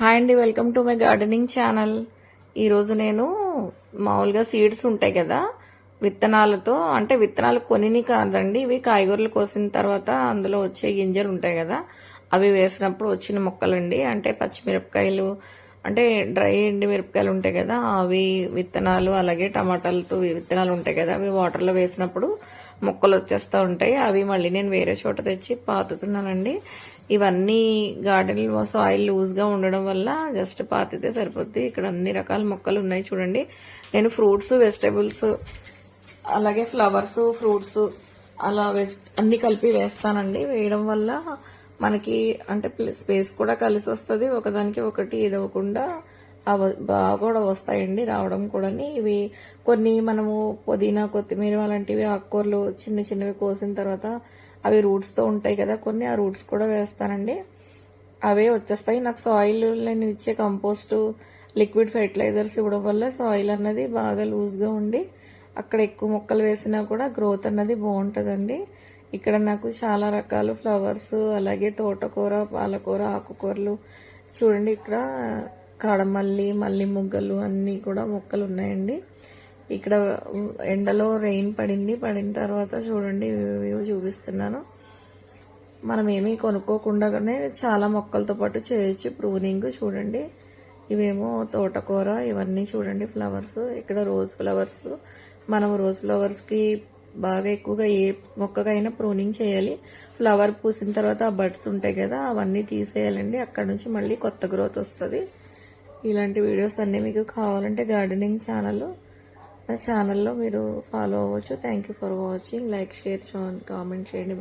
Hi అండి, welcome to my gardening channel. ఈరోజు నేను మామూలుగా సీడ్స్ ఉంటాయి కదా, విత్తనాలతో, అంటే విత్తనాలు కొనిని కాదండి, ఇవి కాయగూరలు కోసిన తర్వాత అందులో వచ్చే గింజలు ఉంటాయి కదా, అవి వేసినప్పుడు వచ్చిన మొక్కలండి. అంటే పచ్చిమిరపకాయలు, అంటే డ్రై ఎండి మిరపకాయలు ఉంటాయి కదా, అవి విత్తనాలు, అలాగే టమాటాలతో విత్తనాలు ఉంటాయి కదా, అవి వాటర్లో వేసినప్పుడు మొక్కలు వచ్చేస్తూ ఉంటాయి. అవి మళ్ళీ నేను వేరే చోట తెచ్చి పాతుతున్నానండి. ఇవన్నీ గార్డెన్ సాయిల్ లూజ్గా ఉండడం వల్ల జస్ట్ పాతితే సరిపోద్ది. ఇక్కడ అన్ని రకాల మొక్కలు ఉన్నాయి చూడండి. నేను ఫ్రూట్స్, వెజిటేబుల్స్, అలాగే ఫ్లవర్స్, ఫ్రూట్స్ అలా అన్ని కలిపి వేస్తానండి. వేయడం వల్ల మనకి అంటే స్పేస్ కూడా కలిసి వస్తుంది, ఒకదానికి ఒకటి ఇదవకుండా బాగా కూడా వస్తాయండి రావడం కూడా. ఇవి కొన్ని మనము పుదీనా, కొత్తిమీర అలాంటివి ఆకుకూరలు చిన్న చిన్నవి కోసిన తర్వాత అవి రూట్స్తో ఉంటాయి కదా కొన్ని, ఆ రూట్స్ కూడా వేస్తానండి. అవే వచ్చేస్తాయి. నాకు సాయిల్ నేను ఇచ్చే కంపోస్టు, లిక్విడ్ ఫెర్టిలైజర్స్ ఇవ్వడం వల్ల సాయిల్ అన్నది బాగా లూజ్గా ఉండి అక్కడ ఎక్కువ మొక్కలు వేసినా కూడా గ్రోత్ అన్నది బాగుంటుందండి. ఇక్కడ నాకు చాలా రకాల ఫ్లవర్స్, అలాగే తోటకూర, పాలకూర, ఆకుకూరలు చూడండి. ఇక్కడ కాడమల్లి, మల్లి మొగ్గలు అన్నీ కూడా మొక్కలు ఉన్నాయండి. ఇక్కడ ఎండలో రెయిన్ పడిన తర్వాత చూడండి చూపిస్తున్నాను. మనం ఏమీ కొనుక్కోకుండానే చాలా మొక్కలతో పాటు చేయొచ్చు ప్రూనింగ్. చూడండి, ఇవేమో తోటకూర, ఇవన్నీ చూడండి ఫ్లవర్స్. ఇక్కడ రోజ్ ఫ్లవర్స్. మనం రోజ్ ఫ్లవర్స్కి బాగా ఎక్కువగా ఏ మొక్కకైనా ప్రూనింగ్ చేయాలి. ఫ్లవర్ పూసిన తర్వాత ఆ బడ్స్ ఉంటాయి కదా, అవన్నీ తీసేయాలండి. అక్కడ నుంచి మళ్ళీ కొత్త గ్రోత్ వస్తుంది. ఇలాంటి వీడియోస్ అన్నీ మీకు కావాలంటే గార్డెనింగ్ ఛానల్లో మీరు ఫాలో అవ్వచ్చు. Thank you for watching. Like, share, comment చేయండి.